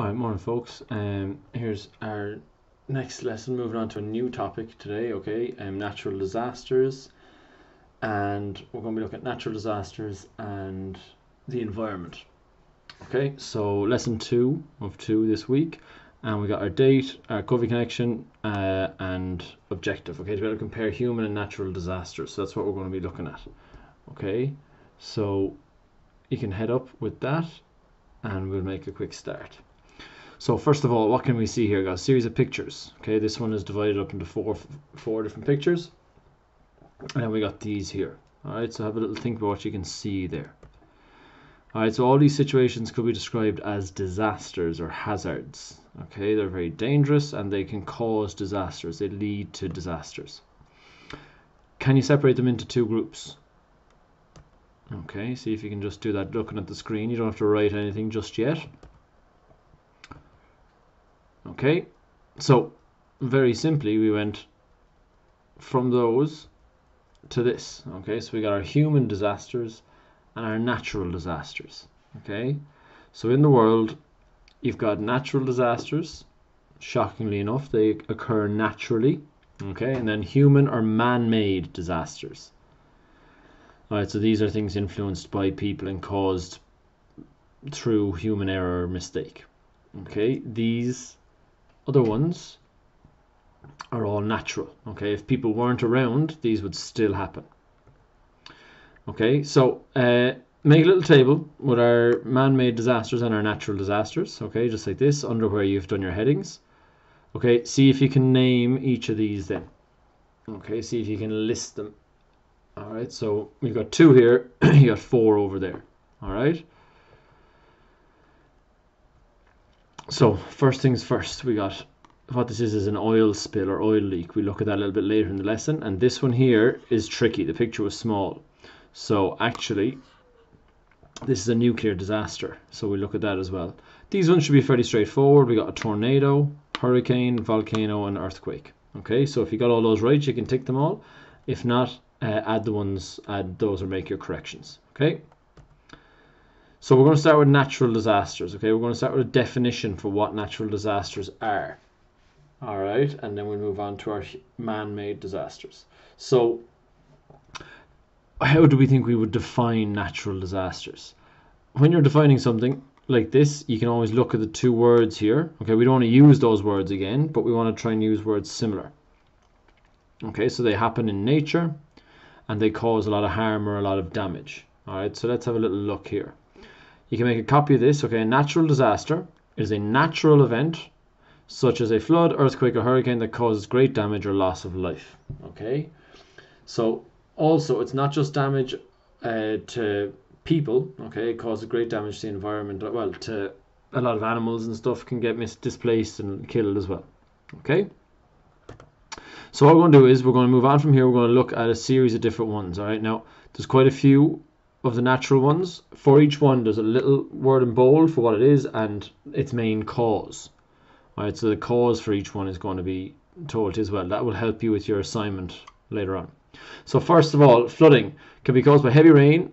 Alright, morning folks. Here's our next lesson, moving on to a new topic today, okay? Natural disasters, and we're going to be looking at natural disasters and the environment. Okay, so lesson 2 of 2 this week, and we got our date, our Covey connection, and objective, okay, to be able to compare human and natural disasters. So that's what we're going to be looking at, okay? So you can head up with that, and we'll make a quick start. So first of all, what can we see here? We've got a series of pictures. Okay, this one is divided up into four different pictures. And then we got these here. Alright, so have a little think about what you can see there. Alright, so all these situations could be described as disasters or hazards. Okay, they're very dangerous and they can cause disasters. They lead to disasters. Can you separate them into two groups? Okay, see if you can just do that looking at the screen. You don't have to write anything just yet. Okay, so very simply we went from those to this. Okay, so we got our human disasters and our natural disasters. Okay, so in the world you've got natural disasters. Shockingly enough, they occur naturally. Okay, and then human or man-made disasters. Alright, so these are things influenced by people and caused through human error or mistake. Okay, these other ones are all natural. Okay, if people weren't around, these would still happen. Okay, so make a little table with our man-made disasters and our natural disasters. Okay, just like this, under where you've done your headings. Okay, see if you can name each of these then. Okay, see if you can list them. Alright, so we've got 2 here, you got 4 over there. Alright. So first things first, we got what this is an oil spill or oil leak. We look at that a little bit later in the lesson, and this one here is tricky. The picture was small, so actually this is a nuclear disaster, so we look at that as well. These ones should be fairly straightforward. We got a tornado, hurricane, volcano, and earthquake. Okay, so if you got all those right, you can tick them all. If not, add those or make your corrections. Okay, so we're going to start with natural disasters. Okay, we're going to start with a definition for what natural disasters are. Alright, and then we'll move on to our man-made disasters. So how do we think we would define natural disasters? When you're defining something like this, you can always look at the 2 words here. Okay, we don't want to use those words again, but we want to try and use words similar. Okay, so they happen in nature and they cause a lot of harm or a lot of damage. Alright, so let's have a little look here. You can make a copy of this. Okay, a natural disaster is a natural event such as a flood, earthquake, or hurricane that causes great damage or loss of life. Okay, so also it's not just damage to people. Okay, it causes great damage to the environment. Well, to a lot of animals and stuff can get displaced and killed as well. Okay, so what we're going to do is we're going to move on from here. We're going to look at a series of different ones. All right, now there's quite a few of the natural ones. For each one there's a little word in bold for what it is and its main cause. Alright, so the cause for each one is going to be told as well. That will help you with your assignment later on. So first of all, flooding can be caused by heavy rain,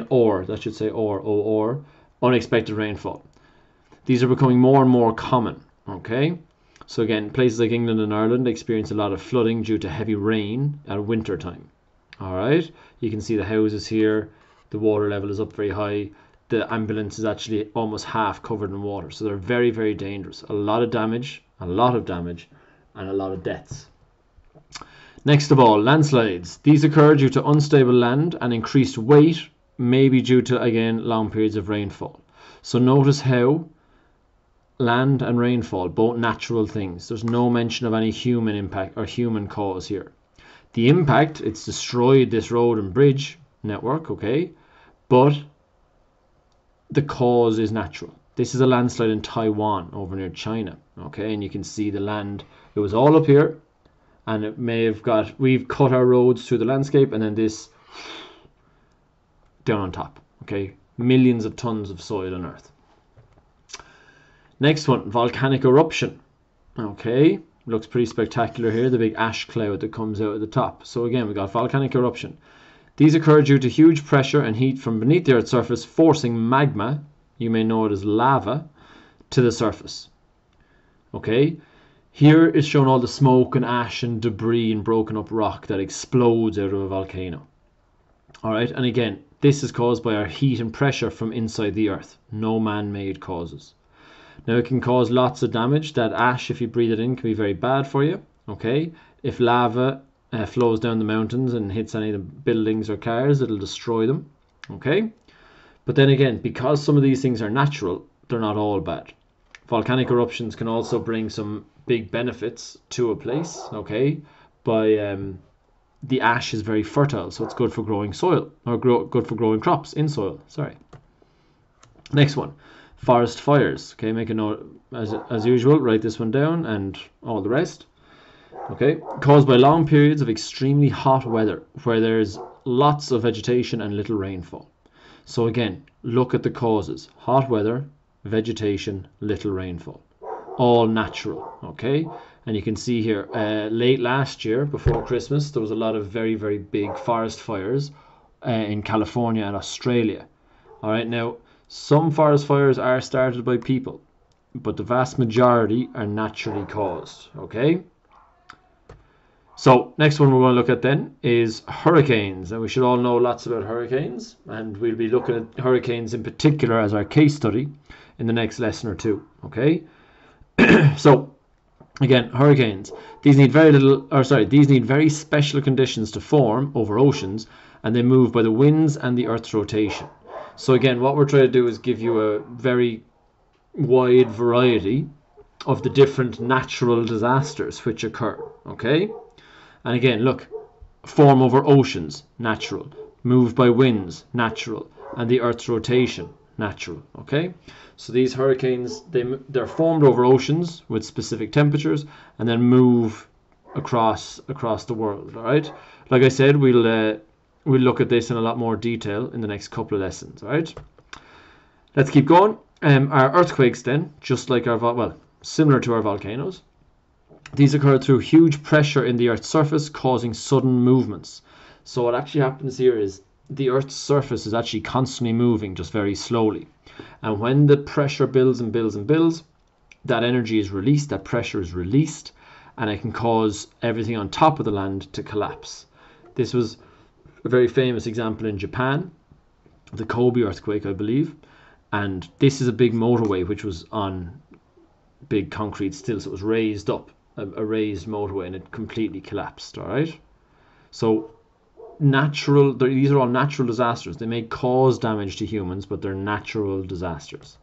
or that should say or unexpected rainfall. These are becoming more and more common. Okay, so again, places like England and Ireland experience a lot of flooding due to heavy rain at winter time. Alright, you can see the houses here, the water level is up very high. The ambulance is actually almost half covered in water, so they're very, very dangerous. A lot of damage, and a lot of deaths. Next of all, landslides. These occur due to unstable land and increased weight, maybe due to, again, long periods of rainfall. So notice how land and rainfall, both natural things. There's no mention of any human impact or human cause here. The impact, it's destroyed this road and bridge network, okay, but the cause is natural. This is a landslide in Taiwan over near China. Okay, and you can see the land. It was all up here, and it may have we've cut our roads through the landscape, and then this down on top. Okay, millions of tons of soil on Earth. Next one, volcanic eruption. Okay, looks pretty spectacular here. The big ash cloud that comes out at the top. So again, we got volcanic eruption. These occur due to huge pressure and heat from beneath the Earth's surface forcing magma, you may know it as lava, to the surface. Okay, here is shown all the smoke and ash and debris and broken up rock that explodes out of a volcano. All right, and again, this is caused by our heat and pressure from inside the earth, no man-made causes. Now it can cause lots of damage. That ash, if you breathe it in, can be very bad for you. Okay, if lava flows down the mountains and hits any of the buildings or cars, it'll destroy them. Okay, but then again, because some of these things are natural, they're not all bad. Volcanic eruptions can also bring some big benefits to a place. Okay, by the ash is very fertile, so it's good for growing soil, or good for growing crops in soil. Sorry. Next one, forest fires. Okay, make a note as usual. Write this one down and all the rest. Okay, caused by long periods of extremely hot weather where there's lots of vegetation and little rainfall. So again, look at the causes: hot weather, vegetation, little rainfall, all natural. Okay, and you can see here late last year before Christmas there was a lot of very, very big forest fires in California and Australia. All right, now some forest fires are started by people, but the vast majority are naturally caused. Okay, so next one we're going to look at then is hurricanes, and we should all know lots about hurricanes, and we'll be looking at hurricanes in particular as our case study in the next lesson or two. Okay, so again, hurricanes, these need very special conditions to form over oceans, and they move by the winds and the Earth's rotation. So again, what we're trying to do is give you a very wide variety of the different natural disasters which occur. Okay, and again, look, form over oceans, natural, moved by winds, natural, and the Earth's rotation, natural. Okay, so these hurricanes, they're formed over oceans with specific temperatures and then move across the world. All right, like I said, we'll look at this in a lot more detail in the next couple of lessons. All right, let's keep going. Our earthquakes then, just like similar to our volcanoes, these occur through huge pressure in the Earth's surface, causing sudden movements. So what actually happens here is the Earth's surface is actually constantly moving, just very slowly. And when the pressure builds and builds and builds, that energy is released, that pressure is released, and it can cause everything on top of the land to collapse. This was a very famous example in Japan, the Kobe earthquake, I believe. And this is a big motorway which was on big concrete stills. It was raised up, a raised motorway, and it completely collapsed. All right, so these are all natural disasters. They may cause damage to humans, but they're natural disasters.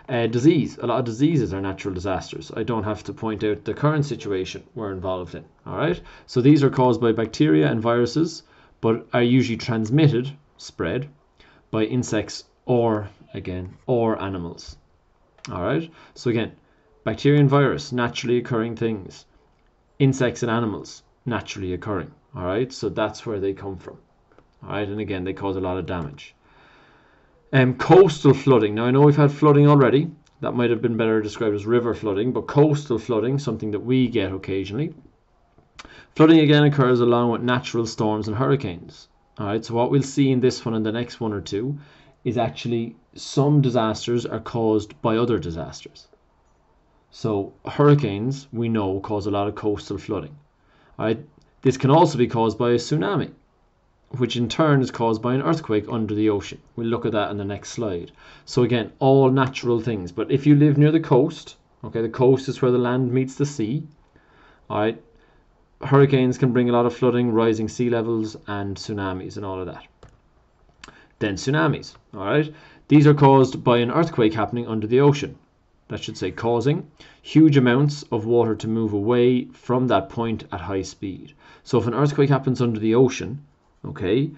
Disease, a lot of diseases are natural disasters. I don't have to point out the current situation we're involved in. All right, so these are caused by bacteria and viruses, but are usually transmitted, spread, by insects or animals. All right, so again, bacteria and virus, naturally occurring things. Insects and animals, naturally occurring. All right, so that's where they come from. All right, and again, they cause a lot of damage. Coastal flooding. Now, I know we've had flooding already. That might have been better described as river flooding, but coastal flooding, something that we get occasionally. Flooding again occurs along with natural storms and hurricanes. All right, so what we'll see in this one and the next one or two is actually some disasters are caused by other disasters. So hurricanes, we know, cause a lot of coastal flooding. All right, this can also be caused by a tsunami, which in turn is caused by an earthquake under the ocean. We'll look at that in the next slide. So again, all natural things. But if you live near the coast, okay, the coast is where the land meets the sea. All right, hurricanes can bring a lot of flooding, rising sea levels, and tsunamis and all of that. Then tsunamis, all right, these are caused by an earthquake happening under the ocean. That should say causing huge amounts of water to move away from that point at high speed. So if an earthquake happens under the ocean, okay,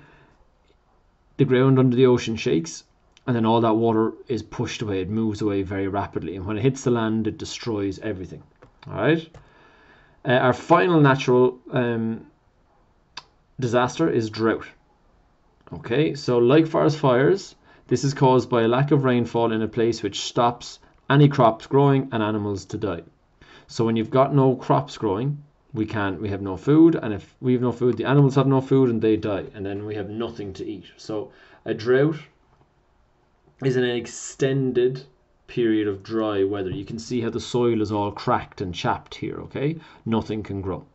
the ground under the ocean shakes, and then all that water is pushed away. It moves away very rapidly, and when it hits the land, it destroys everything. All right. Our final natural disaster is drought. Okay, so like forest fires, this is caused by a lack of rainfall in a place which stops any crops growing and animals to die. So when you've got no crops growing, we have no food, and if we have no food, the animals have no food and they die, and then we have nothing to eat. So a drought is an extended period of dry weather. You can see how the soil is all cracked and chapped here, okay? Nothing can grow.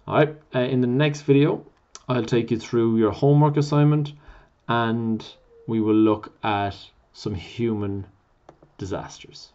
All right, in the next video, I'll take you through your homework assignment and we will look at some human disasters.